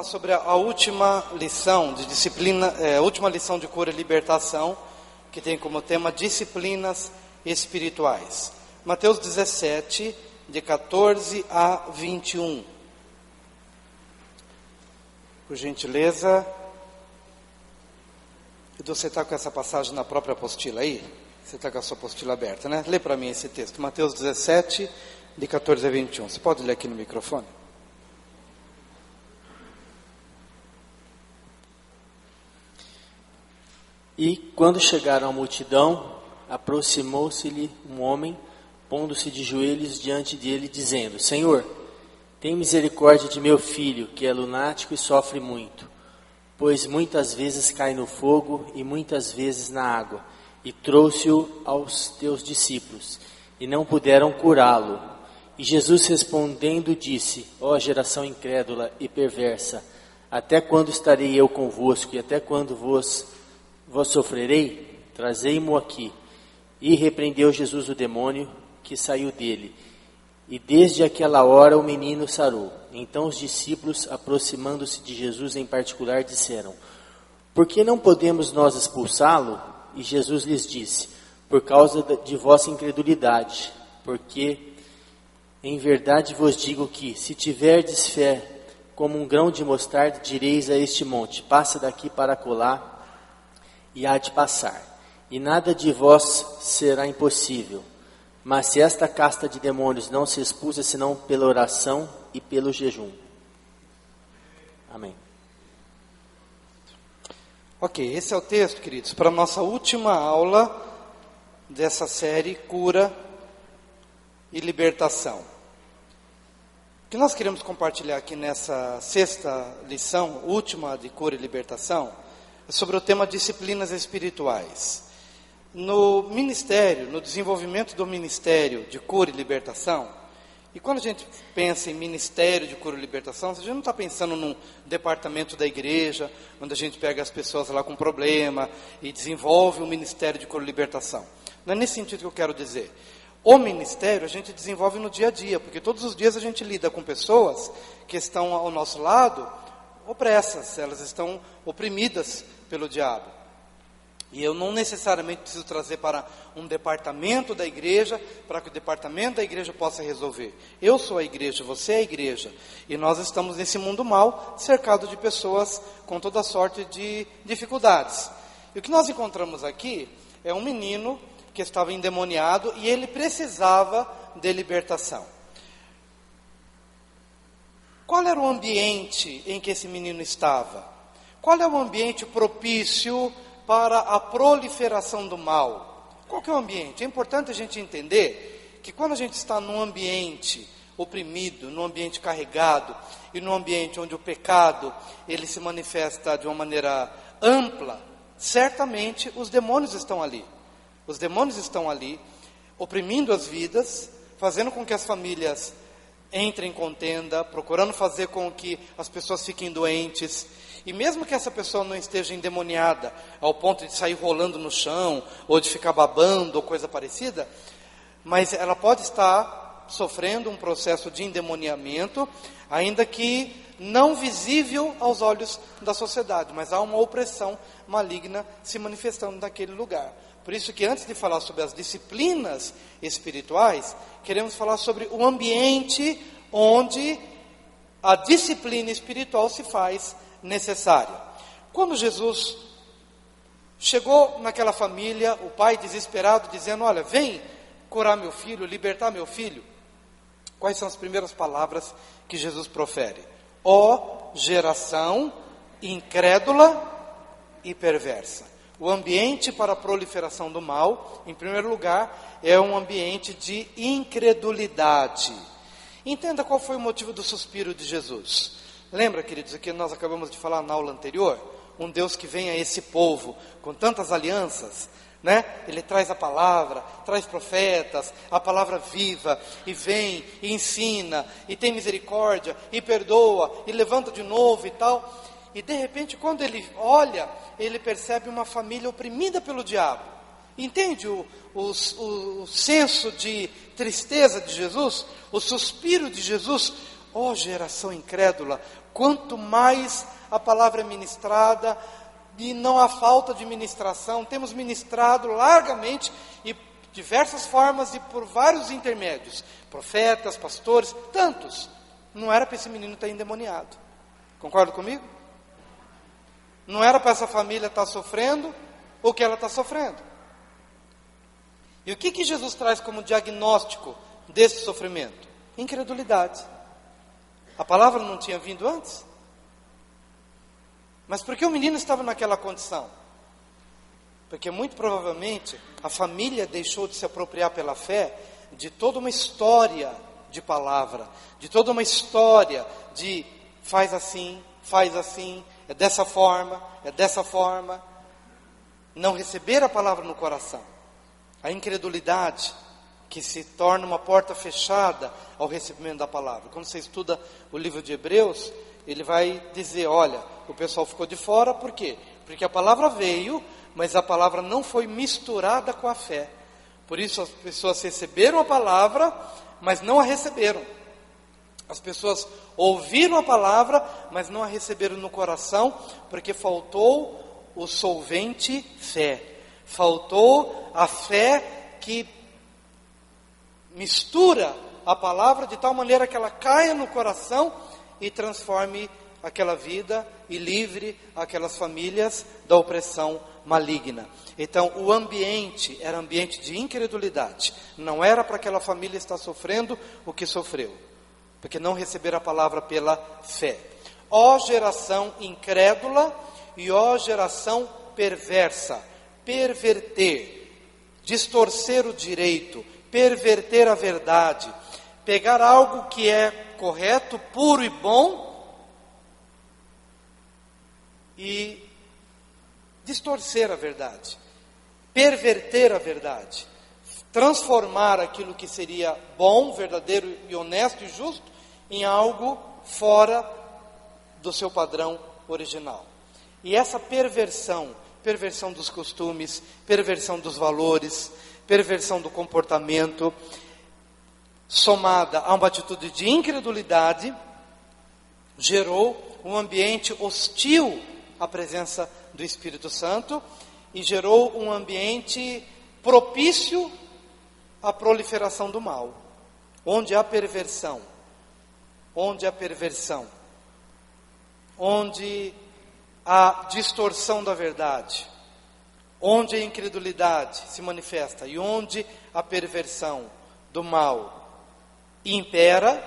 sobre a última lição de disciplina, a última lição de cura e libertação, que tem como tema disciplinas espirituais. Mateus 17, de 14 a 21. Por gentileza. Você está com essa passagem na própria apostila aí? Você está com a sua apostila aberta, né? Lê para mim esse texto. Mateus 17, de 14 a 21. Você pode ler aqui no microfone? E quando chegaram à multidão, aproximou-se-lhe um homem, pondo-se de joelhos diante dele, dizendo: Senhor, tem misericórdia de meu filho, que é lunático e sofre muito, pois muitas vezes cai no fogo e muitas vezes na água. E trouxe-o aos teus discípulos, e não puderam curá-lo. E Jesus respondendo disse: Ó geração incrédula e perversa, até quando estarei eu convosco, e até quando vos sofrerei? Trazei-mo aqui. E repreendeu Jesus o demônio que saiu dele. E desde aquela hora o menino sarou. Então os discípulos, aproximando-se de Jesus em particular, disseram: Por que não podemos nós expulsá-lo? E Jesus lhes disse: Por causa de vossa incredulidade. Porque em verdade vos digo que, se tiverdes fé como um grão de mostarda, direis a este monte: passa daqui para acolá, e há de passar, e nada de vós será impossível. Mas se esta casta de demônios não se expulsa senão pela oração e pelo jejum. Amém. Ok, esse é o texto, queridos, para a nossa última aula dessa série Cura e Libertação. O que nós queremos compartilhar aqui nessa sexta lição, última de Cura e Libertação, é sobre o tema disciplinas espirituais. No ministério, no desenvolvimento do ministério de cura e libertação, e quando a gente pensa em ministério de cura e libertação, a gente não está pensando num departamento da igreja, onde a gente pega as pessoas lá com problema e desenvolve um ministério de cura e libertação. Não é nesse sentido que eu quero dizer. O ministério a gente desenvolve no dia a dia, porque todos os dias a gente lida com pessoas que estão ao nosso lado opressas, elas estão oprimidas pelo diabo. E eu não necessariamente preciso trazer para um departamento da igreja, para que o departamento da igreja possa resolver. Eu sou a igreja, você é a igreja. E nós estamos nesse mundo mal, cercado de pessoas com toda sorte de dificuldades. E o que nós encontramos aqui é um menino que estava endemoniado e ele precisava de libertação. Qual era o ambiente em que esse menino estava? Qual é o ambiente propício para a proliferação do mal? Qual que é o ambiente? É importante a gente entender que quando a gente está num ambiente oprimido, num ambiente carregado, e num ambiente onde o pecado ele se manifesta de uma maneira ampla, certamente os demônios estão ali. Os demônios estão ali, oprimindo as vidas, fazendo com que as famílias entrem em contenda, procurando fazer com que as pessoas fiquem doentes. E mesmo que essa pessoa não esteja endemoniada ao ponto de sair rolando no chão, ou de ficar babando, ou coisa parecida, mas ela pode estar sofrendo um processo de endemoniamento, ainda que não visível aos olhos da sociedade, mas há uma opressão maligna se manifestando naquele lugar. Por isso que antes de falar sobre as disciplinas espirituais, queremos falar sobre o ambiente onde a disciplina espiritual se faz necessária. Quando Jesus chegou naquela família, o pai desesperado dizendo: olha, vem curar meu filho, libertar meu filho. Quais são as primeiras palavras que Jesus profere? Ó geração incrédula e perversa. O ambiente para a proliferação do mal, em primeiro lugar, é um ambiente de incredulidade. Entenda qual foi o motivo do suspiro de Jesus. Lembra, queridos, o que nós acabamos de falar na aula anterior? Um Deus que vem a esse povo com tantas alianças, né? Ele traz a palavra, traz profetas, a palavra viva, e vem, e ensina, e tem misericórdia, e perdoa, e levanta de novo e tal. E de repente, quando ele olha, ele percebe uma família oprimida pelo diabo. Entende o senso de tristeza de Jesus? O suspiro de Jesus? Ó geração incrédula, quanto mais a palavra é ministrada, e não há falta de ministração, temos ministrado largamente e diversas formas e por vários intermédios, profetas, pastores, tantos. Não era para esse menino estar endemoniado. Concorda comigo? Não era para essa família estar sofrendo o que ela está sofrendo. E o que Jesus traz como diagnóstico desse sofrimento? Incredulidade. A palavra não tinha vindo antes? Mas por que o menino estava naquela condição? Porque muito provavelmente a família deixou de se apropriar pela fé de toda uma história de palavra, de toda uma história de faz assim, é dessa forma, não receber a palavra no coração. A incredulidade que se torna uma porta fechada ao recebimento da palavra. Quando você estuda o livro de Hebreus, ele vai dizer, olha, o pessoal ficou de fora, por quê? Porque a palavra veio, mas a palavra não foi misturada com a fé. Por isso as pessoas receberam a palavra, mas não a receberam. As pessoas ouviram a palavra, mas não a receberam no coração, porque faltou o solvente fé. Faltou a fé que mistura a palavra de tal maneira que ela caia no coração e transforme aquela vida e livre aquelas famílias da opressão maligna. Então, o ambiente era ambiente de incredulidade. Não era para aquela família estar sofrendo o que sofreu, porque não receberam a palavra pela fé. Ó geração incrédula e ó geração perversa. Perverter, distorcer o direito, perverter a verdade, pegar algo que é correto, puro e bom e distorcer a verdade, perverter a verdade, transformar aquilo que seria bom, verdadeiro e honesto e justo em algo fora do seu padrão original. E essa perversão dos costumes, perversão dos valores, perversão do comportamento, somada a uma atitude de incredulidade, gerou um ambiente hostil à presença do Espírito Santo e gerou um ambiente propício à proliferação do mal. Onde há perversão, onde há distorção da verdade, onde a incredulidade se manifesta e onde a perversão do mal impera,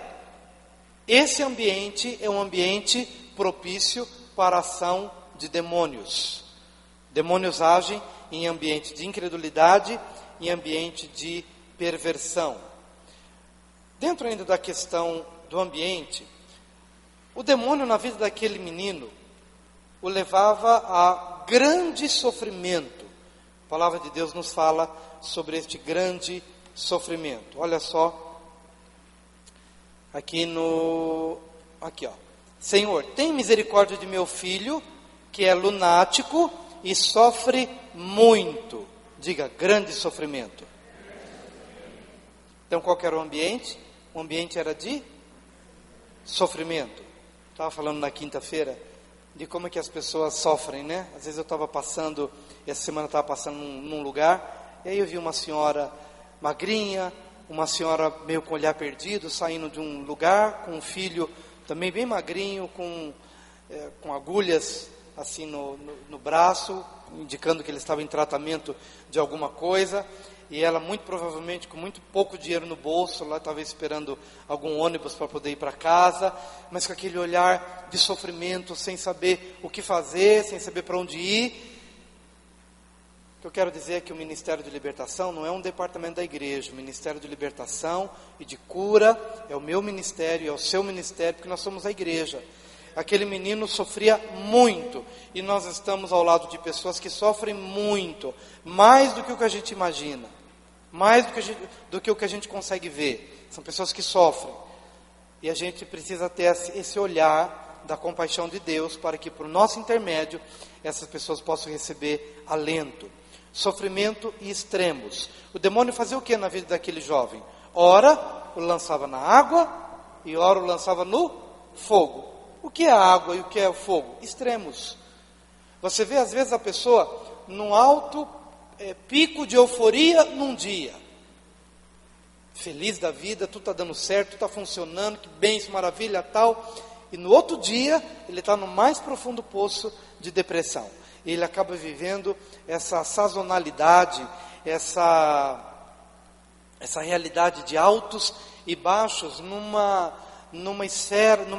esse ambiente é um ambiente propício para a ação de demônios. Demônios agem em ambiente de incredulidade, em ambiente de perversão. Dentro ainda da questão do ambiente, o demônio na vida daquele menino o levava a grande sofrimento. A palavra de Deus nos fala sobre este grande sofrimento. Olha só, aqui ó. Senhor, tem misericórdia de meu filho, que é lunático e sofre muito. Diga, grande sofrimento. Então qual que era o ambiente? O ambiente era de sofrimento. Estava falando na quinta-feira de como é que as pessoas sofrem, né? Às vezes eu estava passando, essa semana eu estava passando num lugar, e aí eu vi uma senhora magrinha, uma senhora meio com o olhar perdido, saindo de um lugar, com um filho também bem magrinho, com agulhas assim no braço, indicando que ele estava em tratamento de alguma coisa, e ela muito provavelmente com muito pouco dinheiro no bolso, lá estava esperando algum ônibus para poder ir para casa, mas com aquele olhar de sofrimento, sem saber o que fazer, sem saber para onde ir. O que eu quero dizer é que o Ministério de Libertação não é um departamento da igreja. O Ministério de Libertação e de Cura é o meu ministério, é o seu ministério, porque nós somos a igreja. Aquele menino sofria muito, e nós estamos ao lado de pessoas que sofrem muito, mais do que o que a gente imagina, mais do que o que a gente consegue ver. São pessoas que sofrem, e a gente precisa ter esse olhar da compaixão de Deus, para que por nosso intermédio, essas pessoas possam receber alento. Sofrimento e extremos. O demônio fazia o que na vida daquele jovem? Ora, o lançava na água, e ora o lançava no fogo. O que é a água e o que é o fogo? Extremos. Você vê às vezes a pessoa num alto pico de euforia num dia. Feliz da vida, tudo está dando certo, tudo está funcionando, que bênção, maravilha, tal. E no outro dia, ele está no mais profundo poço de depressão. E ele acaba vivendo essa sazonalidade, essa realidade de altos e baixos numa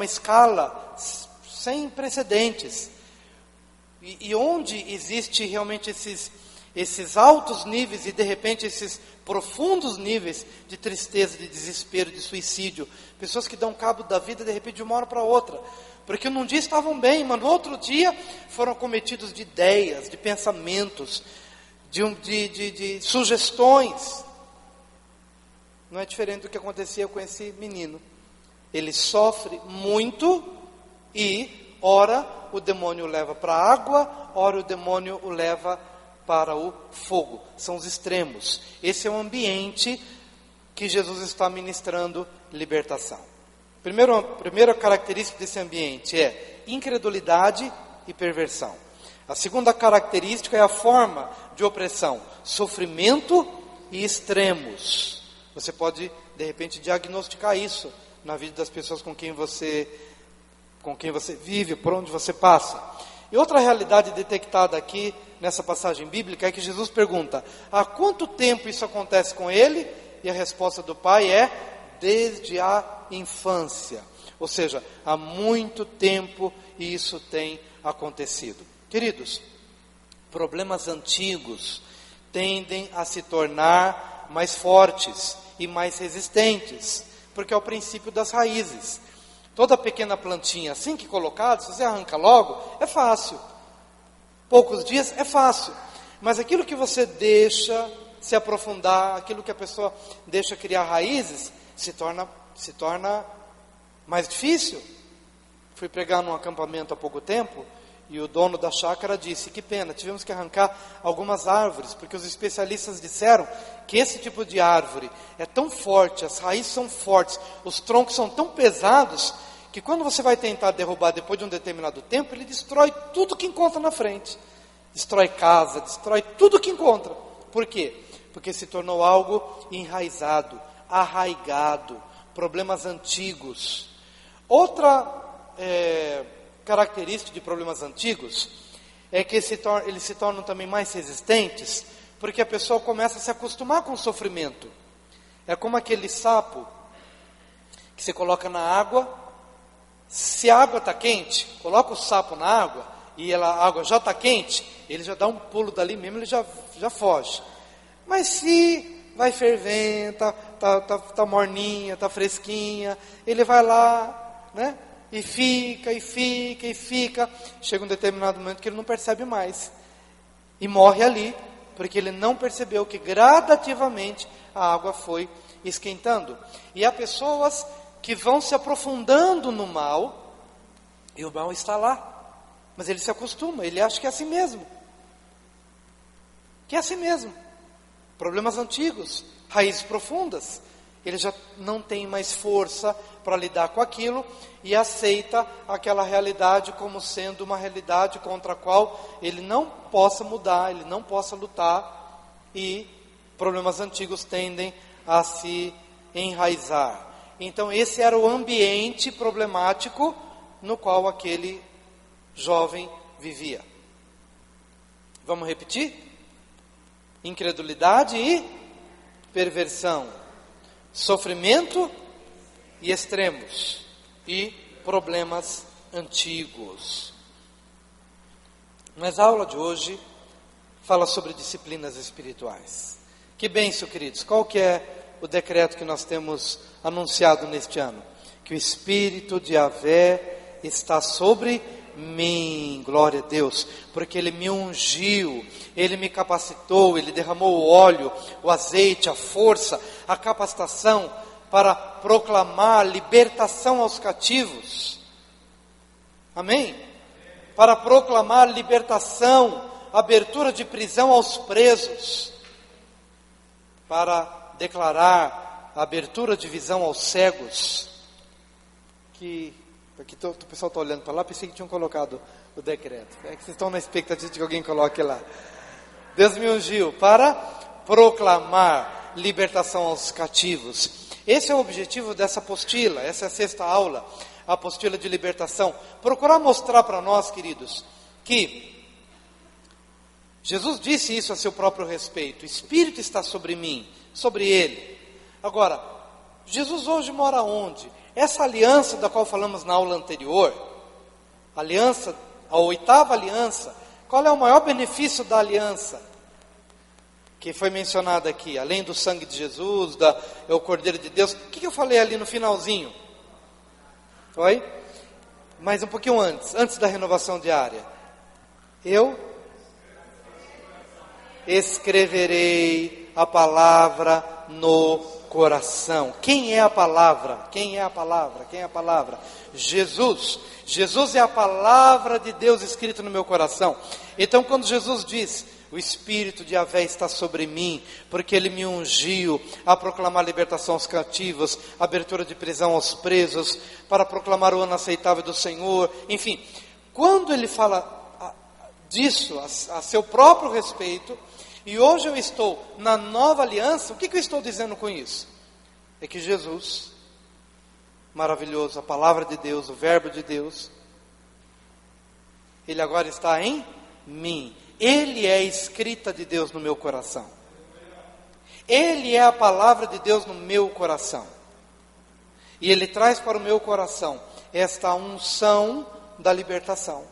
escala sem precedentes. E onde existe realmente esses altos níveis e de repente esses profundos níveis de tristeza, de desespero, de suicídio. Pessoas que dão cabo da vida de repente de uma hora para outra. Porque num dia estavam bem, mas no outro dia foram cometidos de ideias, de pensamentos, de sugestões. Não é diferente do que acontecia com esse menino. Ele sofre muito e, ora, o demônio o leva para a água, ora o demônio o leva para o fogo. São os extremos. Esse é o ambiente que Jesus está ministrando libertação. Primeira característica desse ambiente é incredulidade e perversão. A segunda característica é a forma de opressão, sofrimento e extremos. Você pode, de repente, diagnosticar isso na vida das pessoas com quem você vive, por onde você passa. E outra realidade detectada aqui nessa passagem bíblica é que Jesus pergunta: há quanto tempo isso acontece com ele? E a resposta do pai é: desde a infância. Ou seja, há muito tempo isso tem acontecido. Queridos, problemas antigos tendem a se tornar mais fortes e mais resistentes, porque é o princípio das raízes. Toda pequena plantinha, assim que colocada, se você arranca logo, é fácil. Poucos dias é fácil. Mas aquilo que você deixa se aprofundar, aquilo que a pessoa deixa criar raízes, se torna mais difícil. Fui pregar num acampamento há pouco tempo, e o dono da chácara disse: que pena, tivemos que arrancar algumas árvores, porque os especialistas disseram que esse tipo de árvore é tão forte, as raízes são fortes, os troncos são tão pesados, que quando você vai tentar derrubar depois de um determinado tempo, ele destrói tudo que encontra na frente. Destrói casa, destrói tudo que encontra. Por quê? Porque se tornou algo enraizado, arraigado, problemas antigos. Outra característica de problemas antigos é que eles se tornam também mais resistentes, porque a pessoa começa a se acostumar com o sofrimento. É como aquele sapo que você coloca na água. Se a água está quente, coloca o sapo na água e a água já está quente, ele já dá um pulo dali mesmo, ele já foge. Mas se vai fervendo, tá morninha, tá fresquinha, ele vai lá, né? E fica. Chega um determinado momento que ele não percebe mais. E morre ali, porque ele não percebeu que gradativamente a água foi esquentando. E há pessoas que vão se aprofundando no mal, e o mal está lá. Mas ele se acostuma, ele acha que é assim mesmo. Que é assim mesmo. Problemas antigos, raízes profundas. Ele já não tem mais força para lidar com aquilo e aceita aquela realidade como sendo uma realidade contra a qual ele não possa mudar, ele não possa lutar, e problemas antigos tendem a se enraizar. Então esse era o ambiente problemático no qual aquele jovem vivia. Vamos repetir? Incredulidade e perversão, sofrimento e extremos, e problemas antigos. Mas a aula de hoje fala sobre disciplinas espirituais. Que bênção, queridos! Qual que é o decreto que nós temos anunciado neste ano? Que o Espírito de Yahvé está sobre mim, glória a Deus, porque Ele me ungiu, Ele me capacitou, Ele derramou o óleo, o azeite, a força, a capacitação para proclamar libertação aos cativos. Amém? Para proclamar libertação, abertura de prisão aos presos, para declarar a abertura de visão aos cegos, que o pessoal está olhando para lá, pensei que tinham colocado o decreto. É que vocês estão na expectativa de que alguém coloque lá. Deus me ungiu para proclamar libertação aos cativos. Esse é o objetivo dessa apostila, essa é a 6ª aula, a apostila de libertação. Procurar mostrar para nós, queridos, que Jesus disse isso a seu próprio respeito. O Espírito está sobre mim, sobre ele. Agora, Jesus hoje mora onde? Essa aliança da qual falamos na aula anterior, a 8ª aliança, qual é o maior benefício da aliança? Que foi mencionado aqui, além do sangue de Jesus, é o Cordeiro de Deus. O que eu falei ali no finalzinho? Foi? Mas um pouquinho antes da renovação diária. Eu escreverei a palavra no coração. Quem é a palavra? Quem é a palavra? Quem é a palavra? Jesus. Jesus é a palavra de Deus escrita no meu coração. Então, quando Jesus diz: o Espírito de Yahvé está sobre mim, porque Ele me ungiu a proclamar libertação aos cativos, abertura de prisão aos presos, para proclamar o ano aceitável do Senhor. Enfim, quando Ele fala disso a seu próprio respeito, e hoje eu estou na nova aliança, o que eu estou dizendo com isso? É que Jesus, maravilhoso, a palavra de Deus, o verbo de Deus, Ele agora está em mim. Ele é a escrita de Deus no meu coração. Ele é a palavra de Deus no meu coração. E Ele traz para o meu coração esta unção da libertação.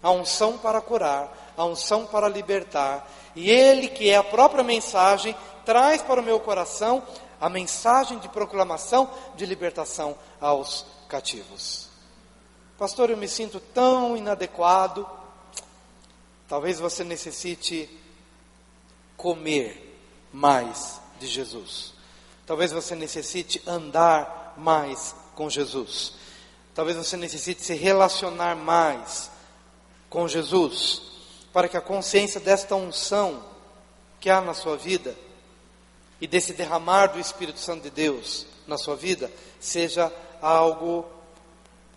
A unção para curar, a unção para libertar. E Ele, que é a própria mensagem, traz para o meu coração a mensagem de proclamação de libertação aos cativos. Pastor, eu me sinto tão inadequado. Talvez você necessite comer mais de Jesus. Talvez você necessite andar mais com Jesus. Talvez você necessite se relacionar mais com Jesus, para que a consciência desta unção que há na sua vida e desse derramar do Espírito Santo de Deus na sua vida seja algo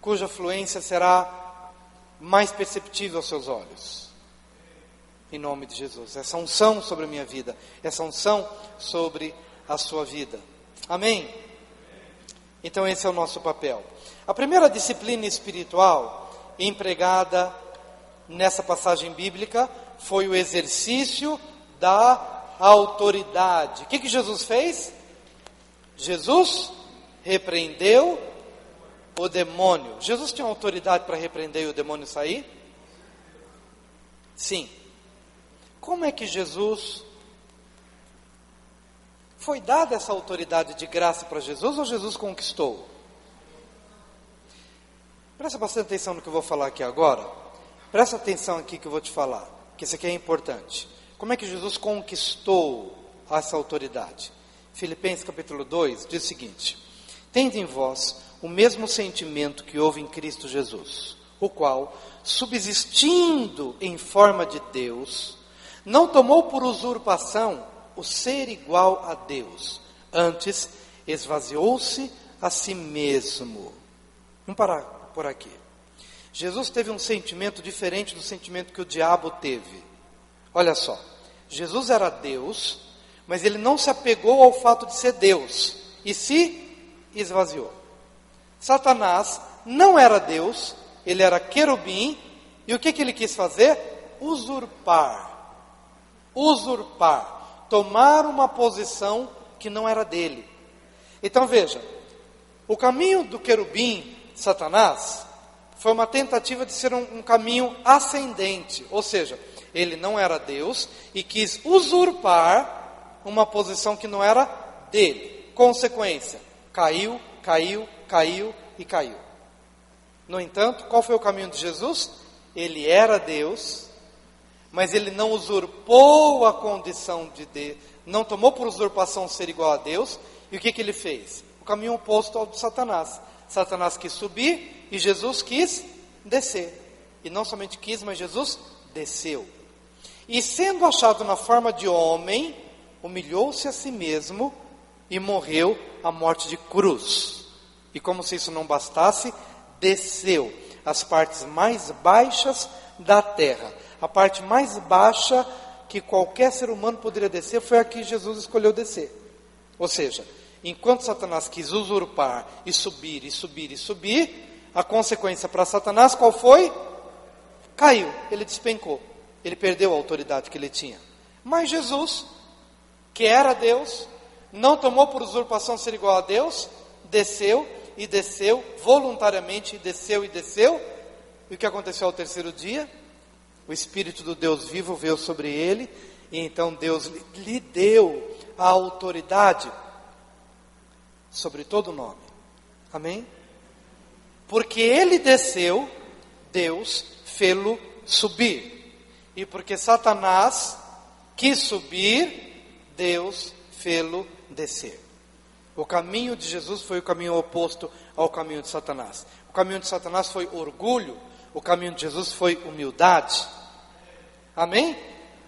cuja fluência será mais perceptível aos seus olhos. Em nome de Jesus, essa unção sobre a minha vida, essa unção sobre a sua vida. Amém? Então esse é o nosso papel. A primeira disciplina espiritual empregada nessa passagem bíblica foi o exercício da autoridade. O que Jesus fez? Jesus repreendeu o demônio. Jesus tinha autoridade para repreender e o demônio sair? Sim. Como é que Jesus foi dada essa autoridade de graça para Jesus, ou Jesus conquistou? Presta bastante atenção no que eu vou falar aqui agora. Presta atenção aqui que eu vou te falar, que isso aqui é importante. Como é que Jesus conquistou essa autoridade? Filipenses capítulo 2 diz o seguinte: tende em vós o mesmo sentimento que houve em Cristo Jesus, o qual, subsistindo em forma de Deus, não tomou por usurpação o ser igual a Deus, antes esvaziou-se a si mesmo. Vamos parar por aqui. Jesus teve um sentimento diferente do sentimento que o diabo teve. Olha só, Jesus era Deus, mas ele não se apegou ao fato de ser Deus, e se esvaziou. Satanás não era Deus, ele era querubim, e o que ele quis fazer? Usurpar, tomar uma posição que não era dele. Então veja, o caminho do querubim, Satanás, foi uma tentativa de ser um caminho ascendente, ou seja, ele não era Deus e quis usurpar uma posição que não era dele. Consequência, caiu. No entanto, qual foi o caminho de Jesus? Ele era Deus, mas ele não usurpou a condição de Deus, não tomou por usurpação ser igual a Deus. E o que ele fez? O caminho oposto ao de Satanás. Satanás quis subir e Jesus quis descer. E não somente quis, mas Jesus desceu. E sendo achado na forma de homem, humilhou-se a si mesmo e morreu a morte de cruz. E como se isso não bastasse, desceu às partes mais baixas da terra. A parte mais baixa que qualquer ser humano poderia descer foi a que Jesus escolheu descer. Ou seja, enquanto Satanás quis usurpar e subir, e subir, e subir, a consequência para Satanás qual foi? Caiu, ele despencou. Ele perdeu a autoridade que ele tinha. Mas Jesus, que era Deus, não tomou por usurpação ser igual a Deus, desceu e desceu voluntariamente, desceu e desceu. E o que aconteceu ao terceiro dia? O Espírito do Deus vivo veio sobre ele, e então Deus lhe deu a autoridade sobre todo nome. Amém? Porque ele desceu, Deus fê-lo subir. E porque Satanás quis subir, Deus fê-lo descer. O caminho de Jesus foi o caminho oposto ao caminho de Satanás. O caminho de Satanás foi orgulho, o caminho de Jesus foi humildade. Amém?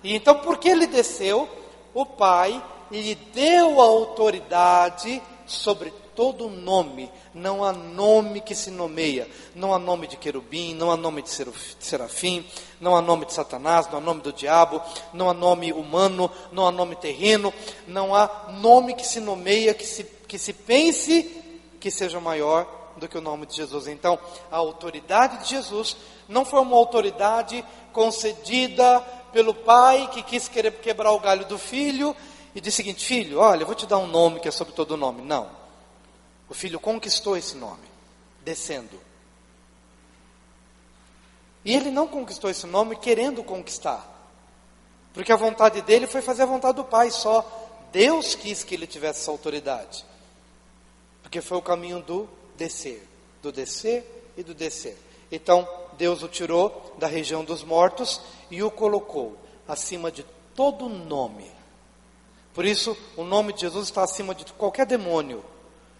E então, porque ele desceu, o Pai lhe deu a autoridade sobre todo nome. Não há nome que se nomeia. Não há nome de querubim, não há nome de serafim, não há nome de Satanás, não há nome do diabo, não há nome humano, não há nome terreno, não há nome que se nomeia, que se pense que seja maior do que o nome de Jesus. Então, a autoridade de Jesus não foi uma autoridade concedida pelo pai que quis quebrar o galho do filho e disse o seguinte: filho, olha, eu vou te dar um nome que é sobre todo nome. Não. O filho conquistou esse nome, descendo. E ele não conquistou esse nome querendo conquistar. Porque a vontade dele foi fazer a vontade do pai só. Deus quis que ele tivesse essa autoridade. Porque foi o caminho do descer e do descer. Então, Deus o tirou da região dos mortos e o colocou acima de todo nome. Por isso, o nome de Jesus está acima de qualquer demônio.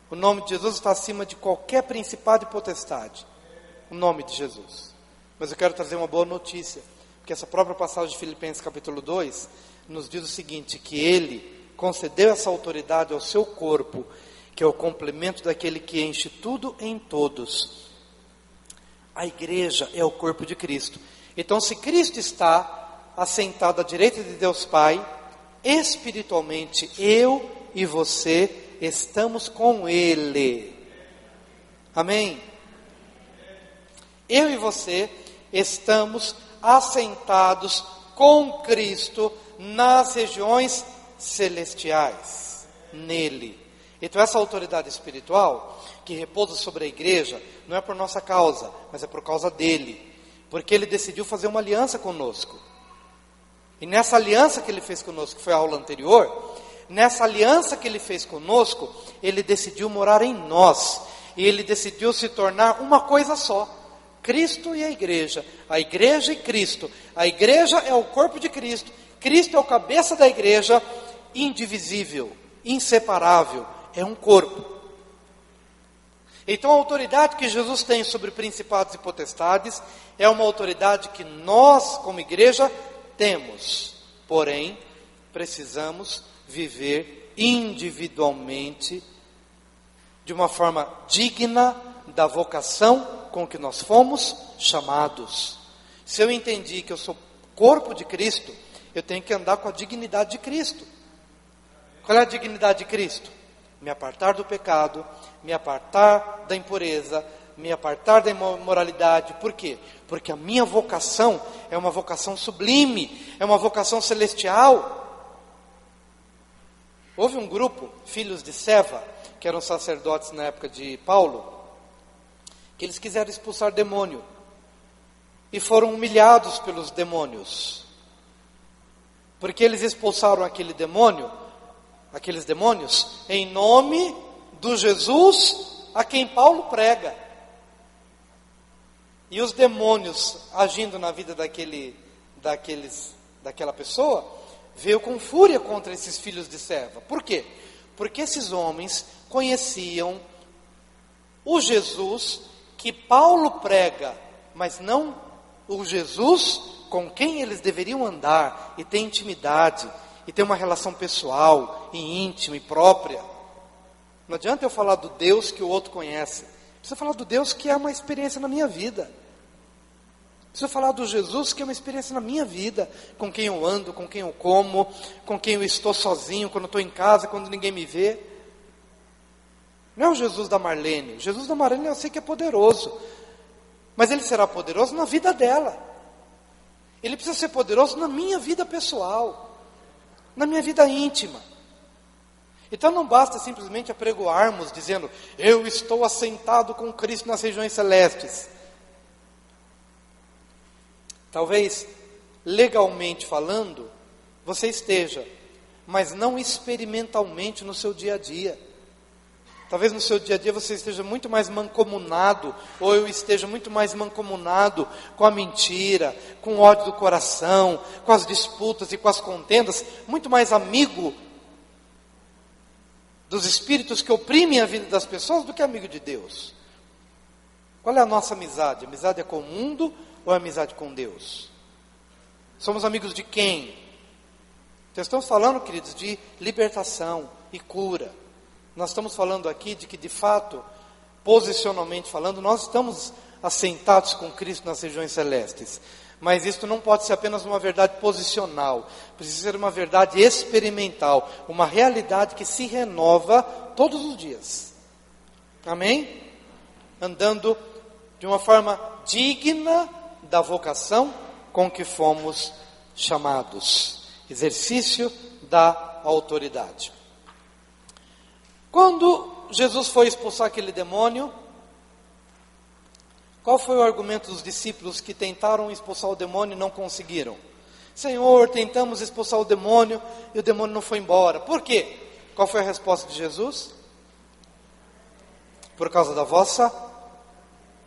O nome de Jesus está acima de qualquer principado e potestade. O nome de Jesus. Mas eu quero trazer uma boa notícia. Porque essa própria passagem de Filipenses capítulo 2 nos diz o seguinte: que Ele concedeu essa autoridade ao seu corpo, que é o complemento daquele que enche tudo em todos. A igreja é o corpo de Cristo. Então, se Cristo está assentado à direita de Deus Pai, espiritualmente, eu e você estamos com Ele. Amém? Eu e você estamos assentados com Cristo nas regiões celestiais, nele. Então essa autoridade espiritual que repousa sobre a igreja não é por nossa causa, mas é por causa dele, porque ele decidiu fazer uma aliança conosco. E nessa aliança que ele fez conosco, que foi a aula anterior, nessa aliança que ele fez conosco, ele decidiu morar em nós, e ele decidiu se tornar uma coisa só, Cristo e a igreja e Cristo. A igreja é o corpo de Cristo, Cristo é o cabeça da igreja, indivisível, inseparável, é um corpo. Então a autoridade que Jesus tem sobre principados e potestades é uma autoridade que nós, como igreja, temos. Porém, precisamos viver individualmente, de uma forma digna da vocação com que nós fomos chamados. Se eu entendi que eu sou corpo de Cristo, eu tenho que andar com a dignidade de Cristo. Qual é a dignidade de Cristo? Me apartar do pecado, me apartar da impureza, me apartar da imoralidade. Por quê? Porque a minha vocação é uma vocação sublime, é uma vocação celestial. Houve um grupo, filhos de Seva, que eram sacerdotes na época de Paulo, que eles quiseram expulsar demônio, e foram humilhados pelos demônios, porque eles expulsaram aqueles demônios, em nome do Jesus a quem Paulo prega. E os demônios agindo na vida daquela pessoa, veio com fúria contra esses filhos de Seva. Por quê? Porque esses homens conheciam o Jesus que Paulo prega, mas não o Jesus com quem eles deveriam andar e ter intimidade, e ter uma relação pessoal, e íntima, e própria. Não adianta eu falar do Deus que o outro conhece. Preciso falar do Deus que é uma experiência na minha vida. Preciso falar do Jesus que é uma experiência na minha vida. Com quem eu ando, com quem eu como, com quem eu estou sozinho, quando eu estou em casa, quando ninguém me vê. Não é o Jesus da Marlene. O Jesus da Marlene eu sei que é poderoso. Mas ele será poderoso na vida dela. Ele precisa ser poderoso na minha vida pessoal. Na minha vida íntima. Então não basta simplesmente apregoarmos dizendo: eu estou assentado com Cristo nas regiões celestes. Talvez, legalmente falando, você esteja, mas não experimentalmente no seu dia a dia. Talvez no seu dia a dia você esteja muito mais mancomunado, ou eu esteja muito mais mancomunado com a mentira, com o ódio do coração, com as disputas e com as contendas, muito mais amigo dos espíritos que oprimem a vida das pessoas do que amigo de Deus. Qual é a nossa amizade? A amizade é com o mundo ou é amizade com Deus? Somos amigos de quem? Então estamos falando, queridos, de libertação e cura. Nós estamos falando aqui de que, de fato, posicionalmente falando, nós estamos assentados com Cristo nas regiões celestes. Mas isso não pode ser apenas uma verdade posicional. Precisa ser uma verdade experimental. Uma realidade que se renova todos os dias. Amém? Andando de uma forma digna da vocação com que fomos chamados. Exercício da autoridade. Quando Jesus foi expulsar aquele demônio, qual foi o argumento dos discípulos que tentaram expulsar o demônio e não conseguiram? Senhor, tentamos expulsar o demônio e o demônio não foi embora. Por quê? Qual foi a resposta de Jesus? Por causa da vossa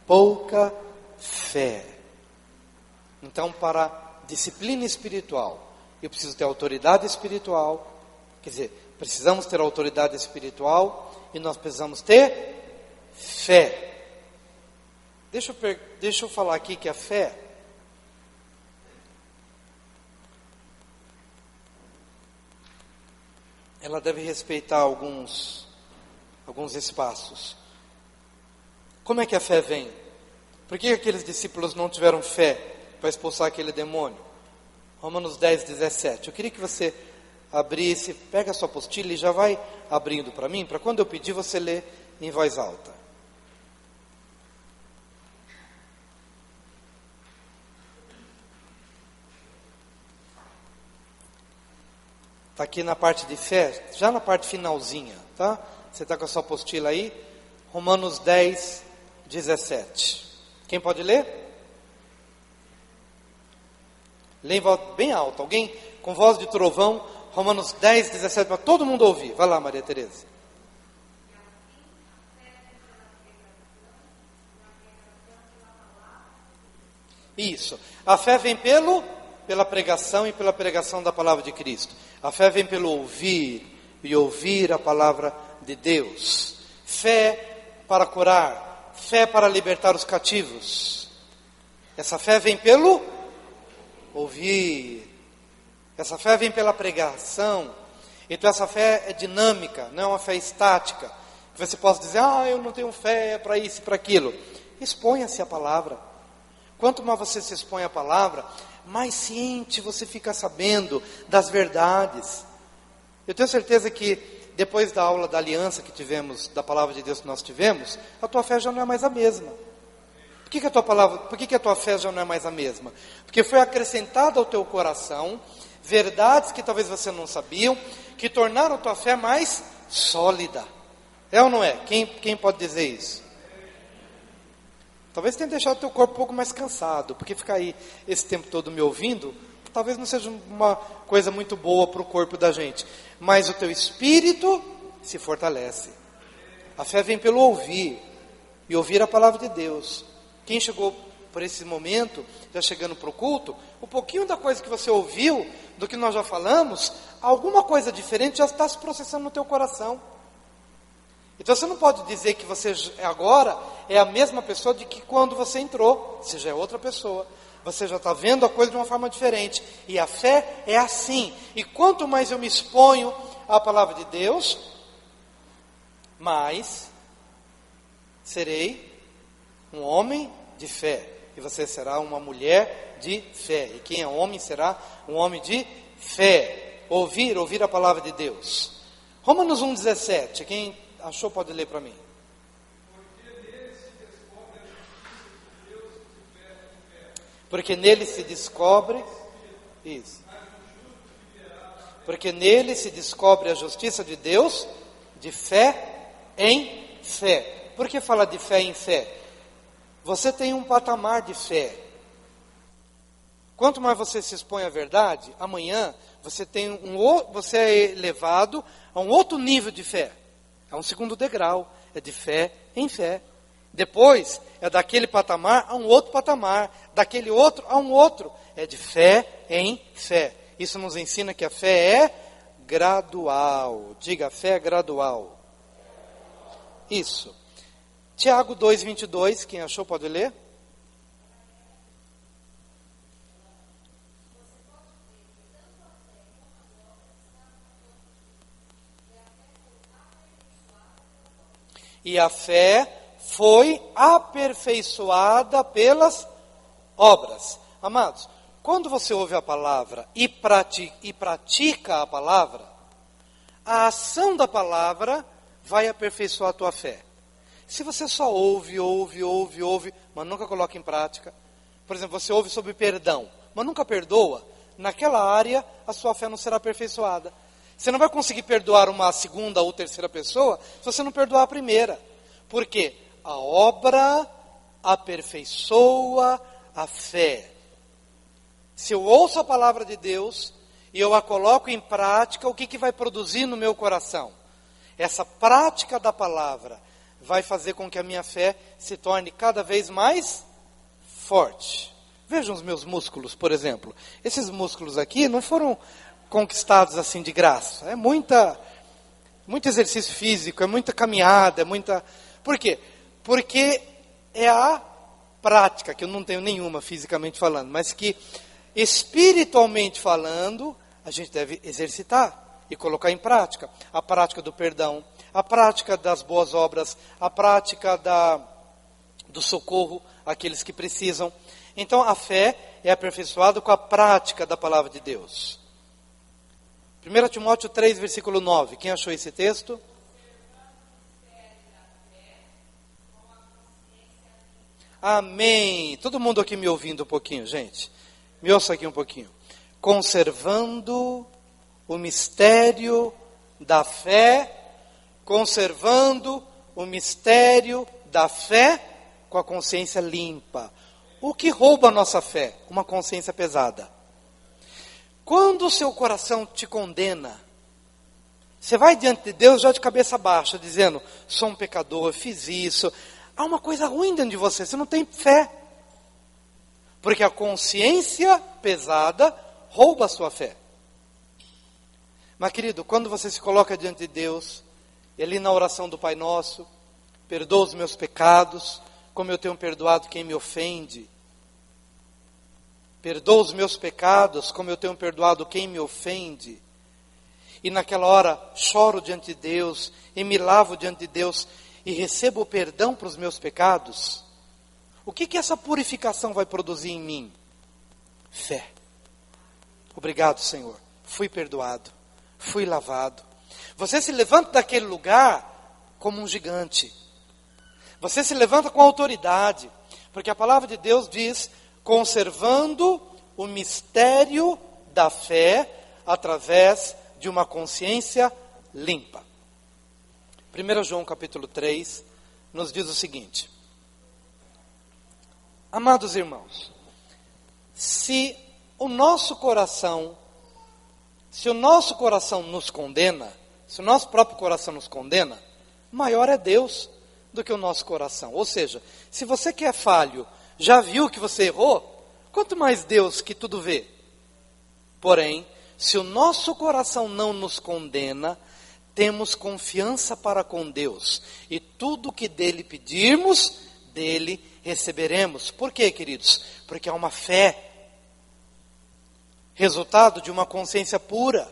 pouca fé. Então, para disciplina espiritual, eu preciso ter autoridade espiritual. Quer dizer, precisamos ter autoridade espiritual e nós precisamos ter fé. Deixa eu falar aqui que a fé ela deve respeitar alguns espaços. Como é que a fé vem? Por que aqueles discípulos não tiveram fé para expulsar aquele demônio? Romanos 10, 17. Eu queria que você abrisse, pega a sua apostila e já vai abrindo para mim, para quando eu pedir você ler em voz alta. Está aqui na parte de fé, já na parte finalzinha, tá? Você está com a sua apostila aí? Romanos 10, 17. Quem pode ler? Lê em voz bem alta. Alguém com voz de trovão, Romanos 10, 17, para todo mundo ouvir. Vai lá, Maria Tereza. Isso. A fé vem pela pregação e pela pregação da palavra de Cristo. A fé vem pelo ouvir e ouvir a palavra de Deus. Fé para curar, fé para libertar os cativos. Essa fé vem pelo ouvir. Essa fé vem pela pregação. Então essa fé é dinâmica, não é uma fé estática. Que você possa dizer, eu não tenho fé para isso e para aquilo. Exponha-se à palavra. Quanto mais você se expõe à palavra, mais ciente você fica sabendo das verdades. Eu tenho certeza que depois da aula da aliança que tivemos, da palavra de Deus que nós tivemos, a tua fé já não é mais a mesma. Por que a tua fé já não é mais a mesma? Porque foi acrescentada ao teu coração verdades que talvez você não sabia, que tornaram a tua fé mais sólida. É ou não é? Quem pode dizer isso? Talvez tenha deixado o teu corpo um pouco mais cansado, porque ficar aí esse tempo todo me ouvindo, talvez não seja uma coisa muito boa para o corpo da gente. Mas o teu espírito se fortalece. A fé vem pelo ouvir, e ouvir a palavra de Deus. Quem chegou por esse momento, já chegando para o culto, um pouquinho da coisa que você ouviu, do que nós já falamos, alguma coisa diferente já está se processando no teu coração. Então você não pode dizer que você agora é a mesma pessoa de que quando você entrou. Você já é outra pessoa. Você já está vendo a coisa de uma forma diferente. E a fé é assim. E quanto mais eu me exponho à palavra de Deus, mas serei um homem de fé, e você será uma mulher de fé, e quem é homem será um homem de fé. Ouvir a palavra de Deus. Romanos 1,17, quem achou pode ler para mim. Porque nele se descobre, isso. Porque nele se descobre a justiça de Deus, de fé em fé. Por que fala de fé em fé? Você tem um patamar de fé. Quanto mais você se expõe à verdade, amanhã você você é elevado a um outro nível de fé. É um segundo degrau, é de fé em fé. Depois, é daquele patamar a um outro patamar, daquele outro a um outro. É de fé em fé. Isso nos ensina que a fé é gradual. Diga, a fé é gradual. Isso. Tiago 2,22, quem achou pode ler? E a fé foi aperfeiçoada pelas obras. Amados, quando você ouve a palavra e pratica a palavra, a ação da palavra vai aperfeiçoar a tua fé. Se você só ouve, mas nunca coloca em prática, por exemplo, você ouve sobre perdão, mas nunca perdoa, naquela área a sua fé não será aperfeiçoada. Você não vai conseguir perdoar uma segunda ou terceira pessoa se você não perdoar a primeira. Por quê? A obra aperfeiçoa a fé. Se eu ouço a palavra de Deus e eu a coloco em prática, o que vai produzir no meu coração? Essa prática da palavra vai fazer com que a minha fé se torne cada vez mais forte. Vejam os meus músculos, por exemplo. Esses músculos aqui não foram conquistados assim de graça. É muito exercício físico, é muita caminhada, é muita... Por quê? Porque é a prática, que eu não tenho nenhuma fisicamente falando, mas que espiritualmente falando, a gente deve exercitar e colocar em prática. A prática do perdão, a prática das boas obras, a prática do socorro àqueles que precisam. Então a fé é aperfeiçoada com a prática da palavra de Deus. 1 Timóteo 3, versículo 9. Quem achou esse texto? Amém. Todo mundo aqui me ouvindo um pouquinho, gente. Me ouça aqui um pouquinho. Conservando o mistério da fé, conservando o mistério da fé com a consciência limpa. O que rouba a nossa fé? Uma consciência pesada. Quando o seu coração te condena, você vai diante de Deus já de cabeça baixa, dizendo, sou um pecador, fiz isso. Há uma coisa ruim dentro de você não tem fé. Porque a consciência pesada rouba a sua fé. Mas querido, quando você se coloca diante de Deus, e ali na oração do Pai Nosso, perdoa os meus pecados, como eu tenho perdoado quem me ofende. Perdoa os meus pecados, como eu tenho perdoado quem me ofende. E naquela hora, choro diante de Deus, e me lavo diante de Deus, e recebo o perdão para os meus pecados. O que essa purificação vai produzir em mim? Fé. Obrigado, Senhor. Fui perdoado, fui lavado. Você se levanta daquele lugar como um gigante. Você se levanta com autoridade, porque a palavra de Deus diz, conservando o mistério da fé através de uma consciência limpa. 1 João capítulo 3 nos diz o seguinte: amados irmãos, se o nosso coração nos condena, se o nosso próprio coração nos condena, maior é Deus do que o nosso coração. Ou seja, se você que é falho, já viu que você errou, quanto mais Deus que tudo vê. Porém, se o nosso coração não nos condena, temos confiança para com Deus, e tudo que dele pedirmos, dele receberemos. Por quê, queridos? Porque há uma fé, resultado de uma consciência pura.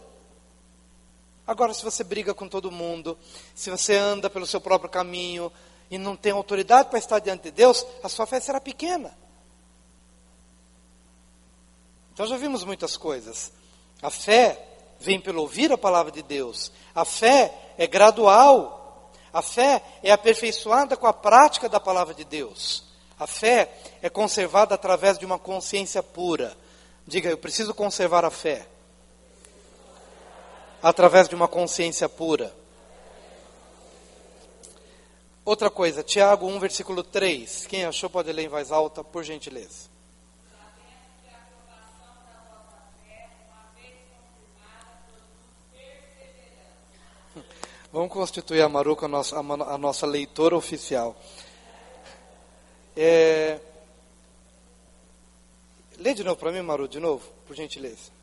Agora, se você briga com todo mundo, se você anda pelo seu próprio caminho e não tem autoridade para estar diante de Deus, a sua fé será pequena. Então já vimos muitas coisas. A fé vem pelo ouvir a palavra de Deus. A fé é gradual. A fé é aperfeiçoada com a prática da palavra de Deus. A fé é conservada através de uma consciência pura. Diga, eu preciso conservar a fé. Através de uma consciência pura. Outra coisa, Tiago 1, versículo 3. Quem achou pode ler em voz alta, por gentileza. Vamos constituir a Maruca a nossa leitora oficial. Lê de novo para mim, Maru, de novo, por gentileza.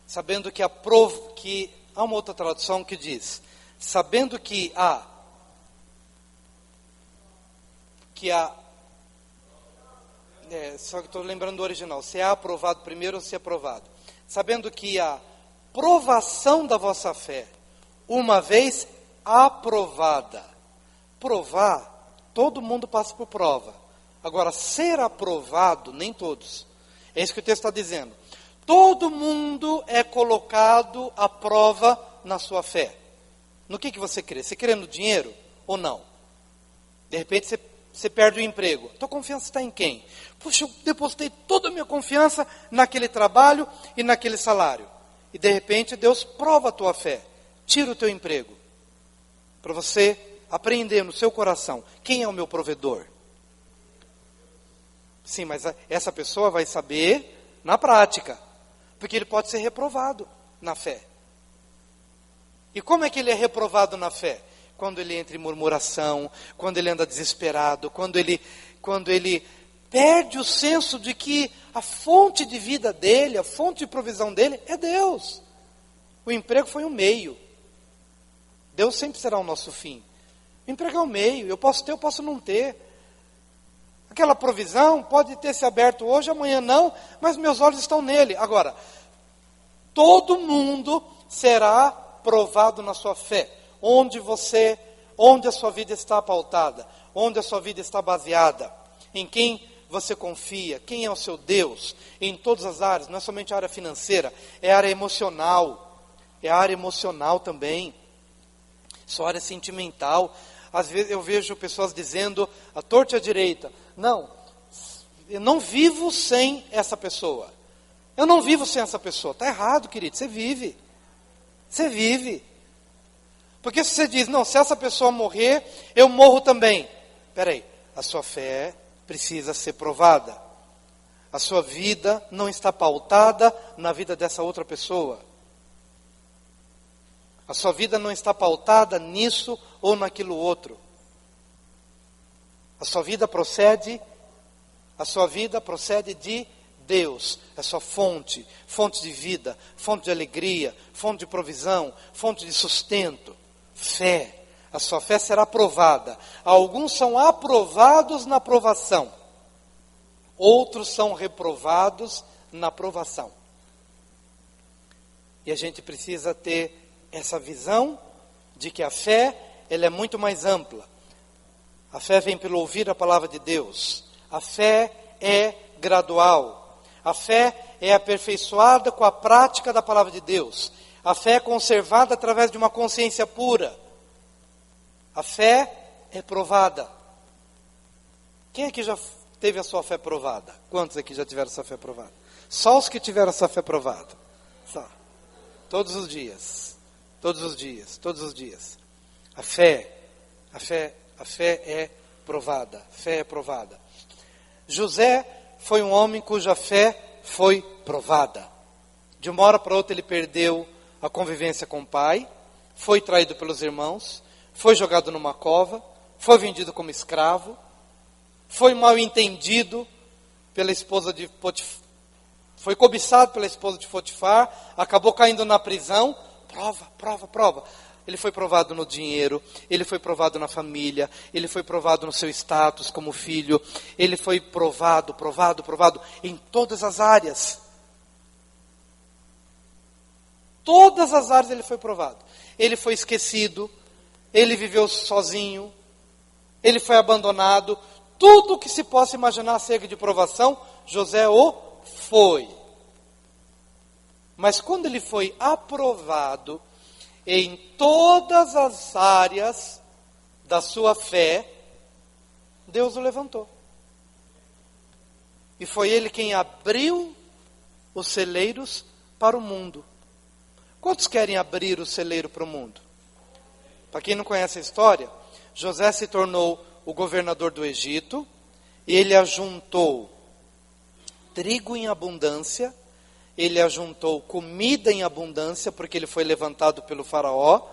Sabendo que há uma outra tradução que diz, sabendo que só que estou lembrando do original, se é aprovado primeiro ou se é aprovado. Sabendo que a provação da vossa fé, uma vez aprovada. Provar, todo mundo passa por prova. Agora, ser aprovado, nem todos. É isso que o texto está dizendo. Todo mundo é colocado à prova na sua fé. No que você crê? Você crê no dinheiro ou não? De repente você perde o emprego. Tua confiança está em quem? Puxa, eu depositei toda a minha confiança naquele trabalho e naquele salário. E de repente Deus prova a tua fé. Tira o teu emprego. Para você apreender no seu coração, quem é o meu provedor? Sim, mas essa pessoa vai saber na prática. Porque ele pode ser reprovado na fé. E como é que ele é reprovado na fé? Quando ele entra em murmuração, quando ele anda desesperado, quando ele perde o senso de que a fonte de vida dele, a fonte de provisão dele é Deus. O emprego foi um meio. Deus sempre será o nosso fim. O emprego é um meio, eu posso ter, eu posso não ter. Aquela provisão pode ter se aberto hoje, amanhã não, mas meus olhos estão nele. Agora, todo mundo será provado na sua fé. Onde a sua vida está pautada, onde a sua vida está baseada, em quem você confia, quem é o seu Deus, em todas as áreas, não é somente a área financeira, é a área emocional, também, sua área sentimental. Às vezes eu vejo pessoas dizendo, à torta e à direita, não, eu não vivo sem essa pessoa, eu não vivo sem essa pessoa. Está errado, querido, você vive. Porque se você diz, não, se essa pessoa morrer, eu morro também. Espera aí, a sua fé precisa ser provada. A sua vida não está pautada na vida dessa outra pessoa. A sua vida não está pautada nisso ou naquilo outro. A sua vida procede de Deus, é sua fonte de vida, fonte de alegria, fonte de provisão, fonte de sustento. Fé, a sua fé será aprovada. Alguns são aprovados na provação, outros são reprovados na provação. E a gente precisa ter essa visão de que a fé, ela é muito mais ampla. A fé vem pelo ouvir a palavra de Deus. A fé é gradual. A fé é aperfeiçoada com a prática da palavra de Deus. A fé é conservada através de uma consciência pura. A fé é provada. Quem aqui já teve a sua fé provada? Quantos aqui já tiveram a sua fé provada? Só os que tiveram a sua fé provada. Só. Todos os dias. A fé é provada. Fé é provada. José foi um homem cuja fé foi provada. De uma hora para outra ele perdeu a convivência com o pai, foi traído pelos irmãos, foi jogado numa cova, foi vendido como escravo, foi mal entendido pela esposa de Potifar, foi cobiçado pela esposa de Potifar, acabou caindo na prisão. Prova. Ele foi provado no dinheiro, ele foi provado na família, ele foi provado no seu status como filho, ele foi provado em todas as áreas. Todas as áreas ele foi provado. Ele foi esquecido, ele viveu sozinho, ele foi abandonado. Tudo que se possa imaginar acerca de provação, José o foi. Mas quando ele foi aprovado em todas as áreas da sua fé, Deus o levantou. E foi ele quem abriu os celeiros para o mundo. Quantos querem abrir o celeiro para o mundo? Para quem não conhece a história, José se tornou o governador do Egito, e ele ajuntou trigo em abundância, ele ajuntou comida em abundância, porque ele foi levantado pelo faraó,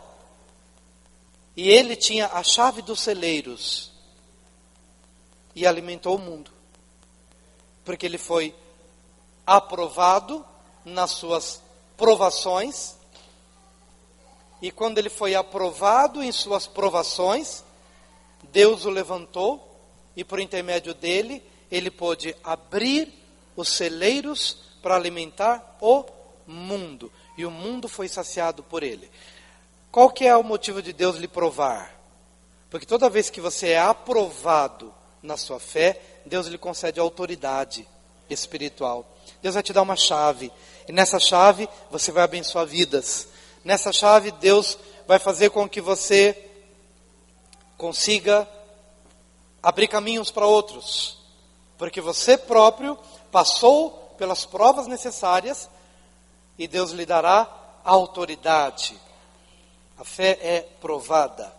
e ele tinha a chave dos celeiros, e alimentou o mundo, porque ele foi aprovado nas suas provações, e quando ele foi aprovado em suas provações, Deus o levantou, e por intermédio dele, ele pôde abrir os celeiros para alimentar o mundo. E o mundo foi saciado por ele. Qual que é o motivo de Deus lhe provar? Porque toda vez que você é aprovado na sua fé, Deus lhe concede autoridade espiritual. Deus vai te dar uma chave. E nessa chave, você vai abençoar vidas. Nessa chave, Deus vai fazer com que você consiga abrir caminhos para outros, porque você próprio passou pelas provas necessárias e Deus lhe dará autoridade. A fé é provada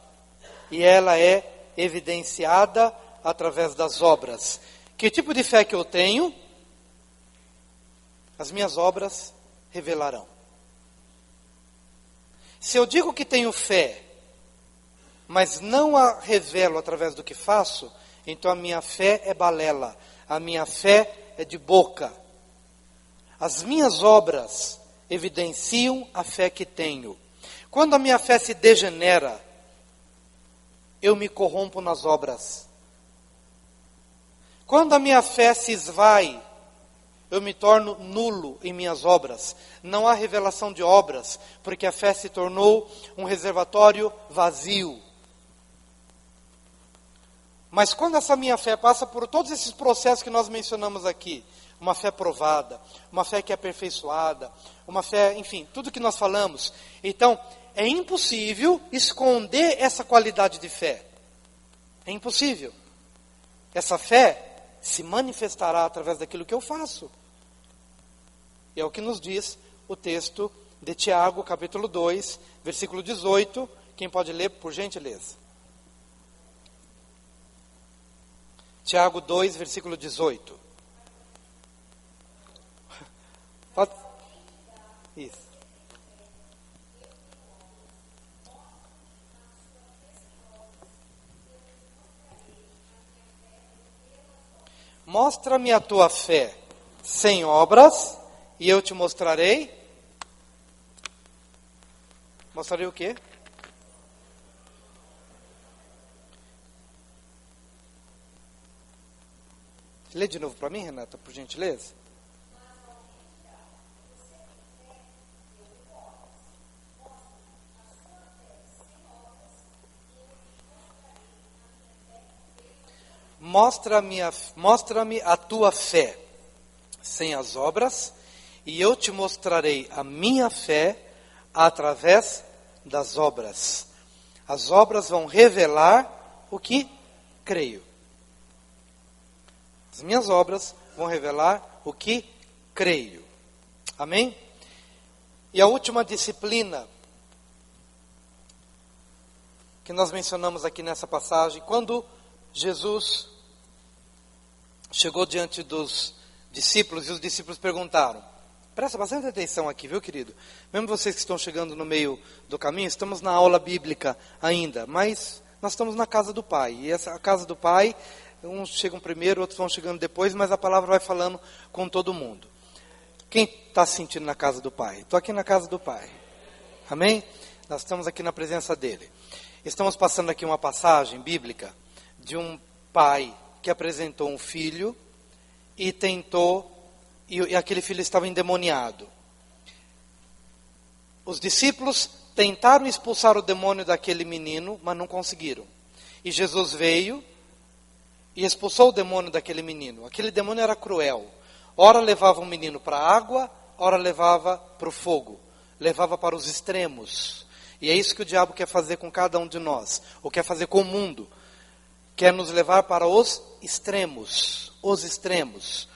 e ela é evidenciada através das obras. Que tipo de fé que eu tenho? As minhas obras revelarão. Se eu digo que tenho fé, mas não a revelo através do que faço, então a minha fé é balela, a minha fé é de boca. As minhas obras evidenciam a fé que tenho. Quando a minha fé se degenera, eu me corrompo nas obras. Quando a minha fé se esvai, eu me torno nulo em minhas obras. Não há revelação de obras, porque a fé se tornou um reservatório vazio. Mas quando essa minha fé passa por todos esses processos que nós mencionamos aqui, uma fé provada, uma fé que é aperfeiçoada, uma fé, enfim, tudo que nós falamos, então é impossível esconder essa qualidade de fé. É impossível. Essa fé se manifestará através daquilo que eu faço. E é o que nos diz o texto de Tiago, capítulo 2, versículo 18. Quem pode ler, por gentileza? Tiago 2, versículo 18. Isso. Mostra-me a tua fé sem obras, e eu te mostrarei. Mostrarei o quê? Lê de novo para mim, Renata, por gentileza. Mostra-me a tua fé sem as obras, e eu te mostrarei a minha fé através das obras. As obras vão revelar o que creio. As minhas obras vão revelar o que creio. Amém? E a última disciplina que nós mencionamos aqui nessa passagem, quando Jesus chegou diante dos discípulos e os discípulos perguntaram. Presta bastante atenção aqui, viu, querido? Mesmo vocês que estão chegando no meio do caminho, estamos na aula bíblica ainda, mas nós estamos na casa do Pai. E essa casa do Pai, uns chegam primeiro, outros vão chegando depois, mas a palavra vai falando com todo mundo. Quem está se sentindo na casa do Pai? Estou aqui na casa do Pai. Amém? Nós estamos aqui na presença dele. Estamos passando aqui uma passagem bíblica de um pai que apresentou um filho e e aquele filho estava endemoniado. Os discípulos tentaram expulsar o demônio daquele menino, mas não conseguiram. E Jesus veio e expulsou o demônio daquele menino. Aquele demônio era cruel. Ora levava o menino para a água, ora levava para o fogo. Levava para os extremos. E é isso que o diabo quer fazer com cada um de nós. Ou quer fazer com o mundo. Quer nos levar para os extremos. Os extremos.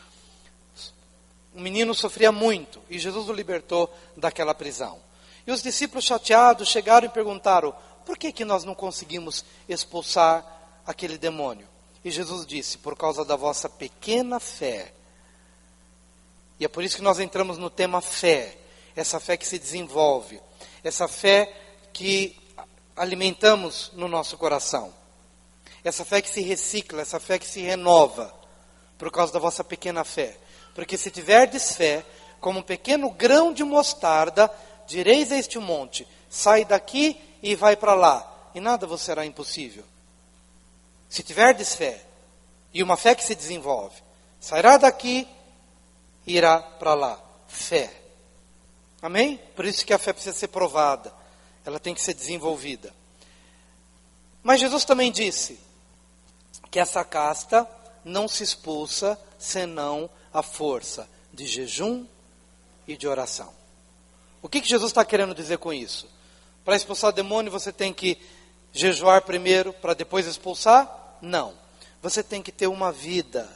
O menino sofria muito. E Jesus o libertou daquela prisão. E os discípulos chateados chegaram e perguntaram: por que nós não conseguimos expulsar aquele demônio? E Jesus disse: por causa da vossa pequena fé. E é por isso que nós entramos no tema fé. Essa fé que se desenvolve. Essa fé que alimentamos no nosso coração. Essa fé que se recicla, essa fé que se renova. Por causa da vossa pequena fé. Porque se tiverdes fé, como um pequeno grão de mostarda, direis a este monte: sai daqui e vai para lá. E nada vos será impossível. Se tiverdes fé, e uma fé que se desenvolve, sairá daqui e irá para lá. Fé. Amém? Por isso que a fé precisa ser provada. Ela tem que ser desenvolvida. Mas Jesus também disse que essa casta não se expulsa senão à força de jejum e de oração. O que Jesus está querendo dizer com isso? Para expulsar o demônio você tem que jejuar primeiro para depois expulsar? Não. Você tem que ter uma vida.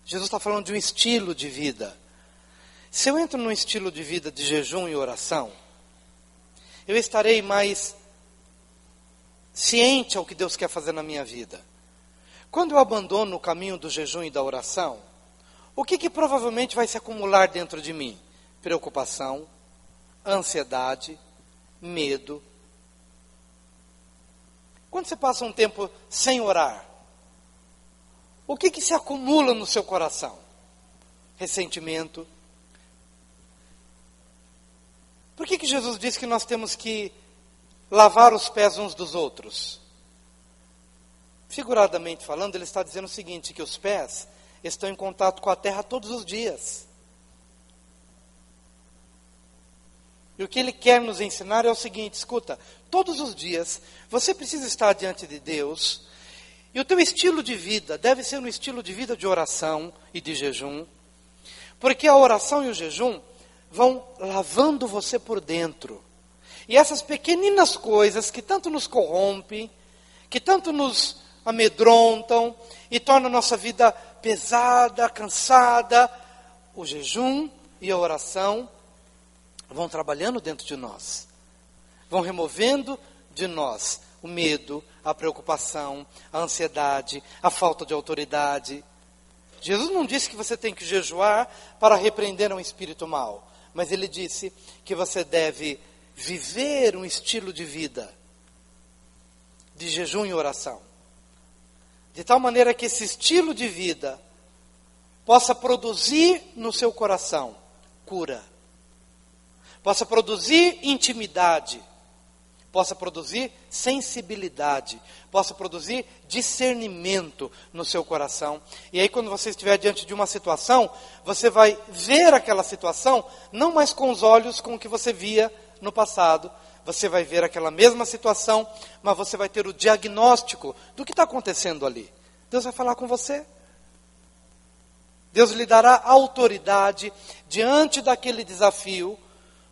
Jesus está falando de um estilo de vida. Se eu entro num estilo de vida de jejum e oração, eu estarei mais ciente ao que Deus quer fazer na minha vida. Quando eu abandono o caminho do jejum e da oração, o que provavelmente vai se acumular dentro de mim? Preocupação, ansiedade, medo. Quando você passa um tempo sem orar, o que se acumula no seu coração? Ressentimento. Por que Jesus disse que nós temos que lavar os pés uns dos outros? Figuradamente falando, ele está dizendo o seguinte, que os pés estão em contato com a terra todos os dias. E o que ele quer nos ensinar é o seguinte: escuta, todos os dias você precisa estar diante de Deus, e o teu estilo de vida deve ser um estilo de vida de oração e de jejum, porque a oração e o jejum vão lavando você por dentro. E essas pequeninas coisas que tanto nos corrompem, que tanto nos amedrontam e tornam a nossa vida pesada, cansada, o jejum e a oração vão trabalhando dentro de nós. Vão removendo de nós o medo, a preocupação, a ansiedade, a falta de autoridade. Jesus não disse que você tem que jejuar para repreender um espírito mau. Mas ele disse que você deve viver um estilo de vida de jejum e oração. De tal maneira que esse estilo de vida possa produzir no seu coração cura. Possa produzir intimidade. Possa produzir sensibilidade. Possa produzir discernimento no seu coração. E aí quando você estiver diante de uma situação, você vai ver aquela situação não mais com os olhos com que você via no passado. Você vai ver aquela mesma situação, mas você vai ter o diagnóstico do que está acontecendo ali. Deus vai falar com você. Deus lhe dará autoridade diante daquele desafio,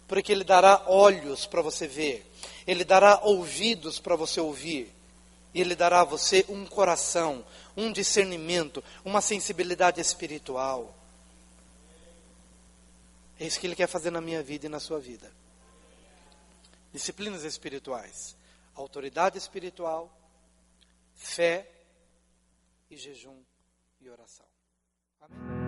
porque Ele dará olhos para você ver. Ele dará ouvidos para você ouvir. E Ele dará a você um coração, um discernimento, uma sensibilidade espiritual. É isso que Ele quer fazer na minha vida e na sua vida. Disciplinas espirituais. Autoridade espiritual, fé e jejum e oração. Amém.